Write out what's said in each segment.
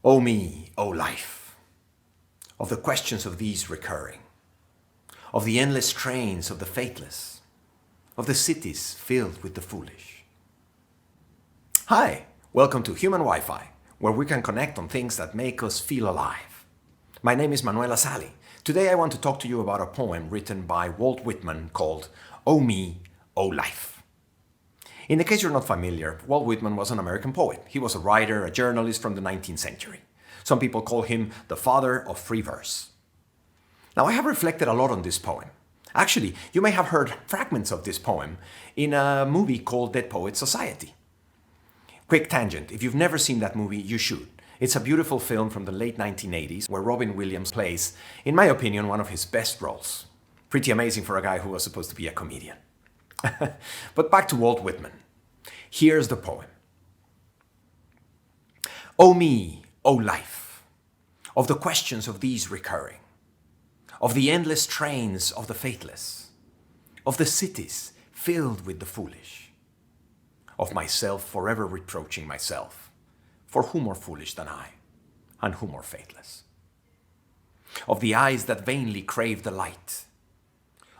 O me, O life, of the questions of these recurring, of the endless trains of the faithless, of the cities filled with the foolish. Hi, welcome to Human Wi-Fi, where we can connect on things that make us feel alive. My name is Manuel Asali. Today I want to talk to you about a poem written by Walt Whitman called O me, O life. In the case you're not familiar, Walt Whitman was an American poet. He was a writer, a journalist from the 19th century. Some people call him the father of free verse. Now, I have reflected a lot on this poem. Actually, you may have heard fragments of this poem in a movie called Dead Poets Society. Quick tangent, if you've never seen that movie, you should. It's a beautiful film from the late 1980s where Robin Williams plays, in my opinion, one of his best roles. Pretty amazing for a guy who was supposed to be a comedian. But back to Walt Whitman. Here's the poem. O me, O life, of the questions of these recurring, of the endless trains of the faithless, of the cities filled with the foolish, of myself forever reproaching myself, for who more foolish than I, and who more faithless, of the eyes that vainly crave the light,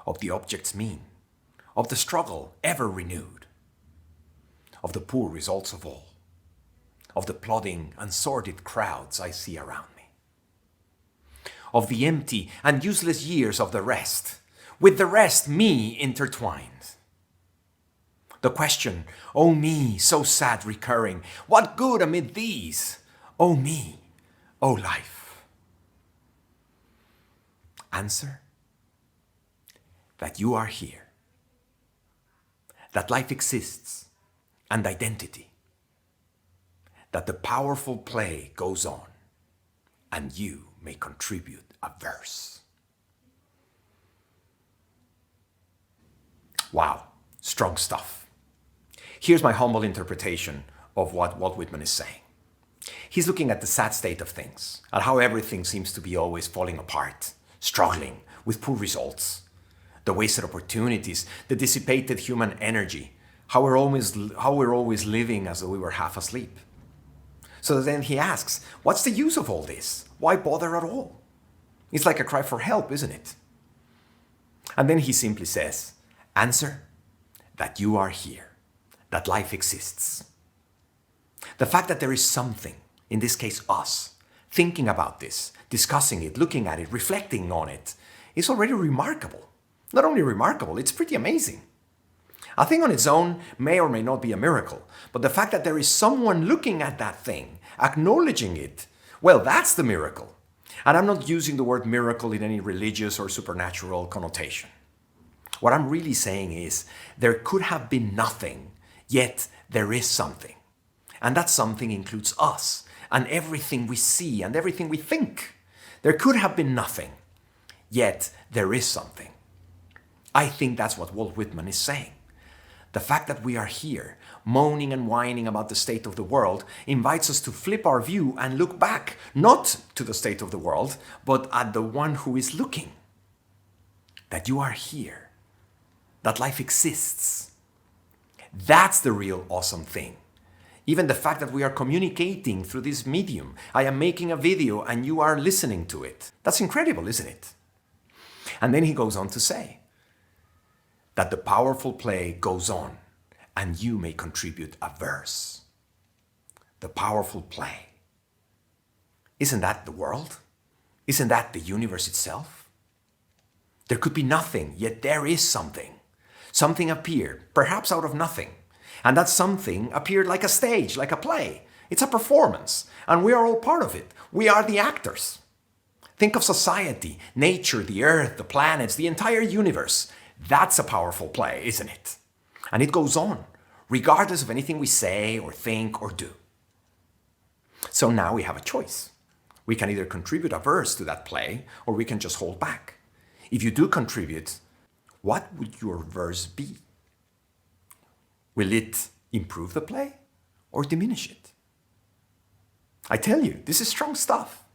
of the objects mean, of the struggle ever renewed, of the poor results of all, of the plodding and sordid crowds I see around me, of the empty and useless years of the rest, with the rest me intertwined. The question, O me, so sad recurring, what good amid these? O me, O life. Answer, that you are here, that life exists, and identity, that the powerful play goes on, and you may contribute a verse. Wow, strong stuff. Here's my humble interpretation of what Walt Whitman is saying. He's looking at the sad state of things, at how everything seems to be always falling apart, struggling with poor results, the wasted opportunities, the dissipated human energy, how we're always living as though we were half asleep. So then he asks, what's the use of all this? Why bother at all? It's like a cry for help, isn't it? And then he simply says, answer, that you are here, that life exists. The fact that there is something, in this case us, thinking about this, discussing it, looking at it, reflecting on it, is already remarkable. Not only remarkable, it's pretty amazing. A thing on its own may or may not be a miracle, but the fact that there is someone looking at that thing, acknowledging it, well, that's the miracle. And I'm not using the word miracle in any religious or supernatural connotation. What I'm really saying is there could have been nothing, yet there is something. And that something includes us and everything we see and everything we think. There could have been nothing, yet there is something. I think that's what Walt Whitman is saying. The fact that we are here, moaning and whining about the state of the world, invites us to flip our view and look back, not to the state of the world, but at the one who is looking. That you are here, that life exists. That's the real awesome thing. Even the fact that we are communicating through this medium. I am making a video and you are listening to it. That's incredible, isn't it? And then he goes on to say, that the powerful play goes on, and you may contribute a verse. The powerful play. Isn't that the world? Isn't that the universe itself? There could be nothing, yet there is something. Something appeared, perhaps out of nothing. And that something appeared like a stage, like a play. It's a performance, and we are all part of it. We are the actors. Think of society, nature, the earth, the planets, the entire universe. That's a powerful play, isn't it? And it goes on, regardless of anything we say or think or do. So now we have a choice. We can either contribute a verse to that play, or we can just hold back. If you do contribute, what would your verse be? Will it improve the play or diminish it? I tell you, this is strong stuff.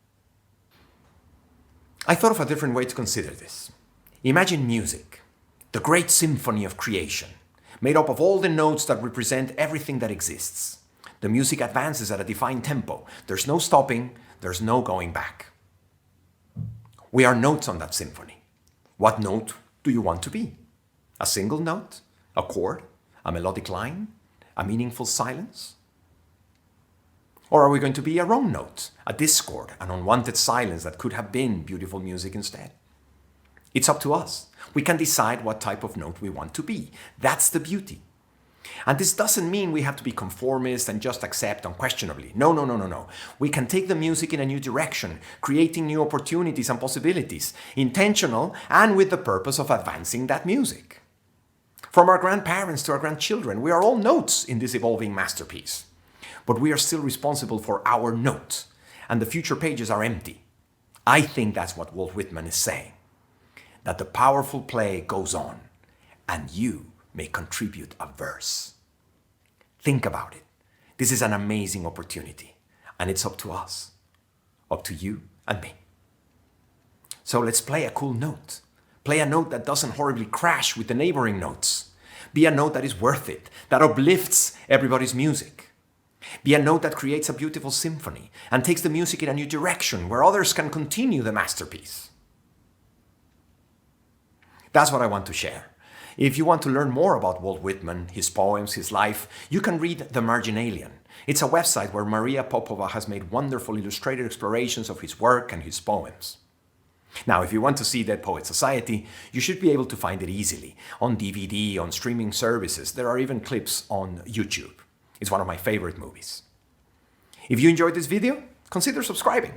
I thought of a different way to consider this. Imagine music. The great symphony of creation, made up of all the notes that represent everything that exists. The music advances at a defined tempo. There's no stopping, there's no going back. We are notes on that symphony. What note do you want to be? A single note? A chord? A melodic line? A meaningful silence? Or are we going to be a wrong note, a discord, an unwanted silence that could have been beautiful music instead? It's up to us. We can decide what type of note we want to be. That's the beauty. And this doesn't mean we have to be conformist and just accept unquestionably. No. We can take the music in a new direction, creating new opportunities and possibilities, intentional and with the purpose of advancing that music. From our grandparents to our grandchildren, we are all notes in this evolving masterpiece. But we are still responsible for our note, and the future pages are empty. I think that's what Walt Whitman is saying, that the powerful play goes on, and you may contribute a verse. Think about it. This is an amazing opportunity, and it's up to us, up to you and me. So let's play a cool note. Play a note that doesn't horribly crash with the neighboring notes. Be a note that is worth it, that uplifts everybody's music. Be a note that creates a beautiful symphony and takes the music in a new direction where others can continue the masterpiece. That's what I want to share. If you want to learn more about Walt Whitman, his poems, his life, you can read The Marginalian. It's a website where Maria Popova has made wonderful illustrated explorations of his work and his poems. Now, if you want to see Dead Poets Society, you should be able to find it easily on DVD, on streaming services. There are even clips on YouTube. It's one of my favorite movies. If you enjoyed this video, consider subscribing.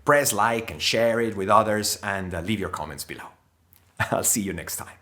Press like and share it with others and leave your comments below. I'll see you next time.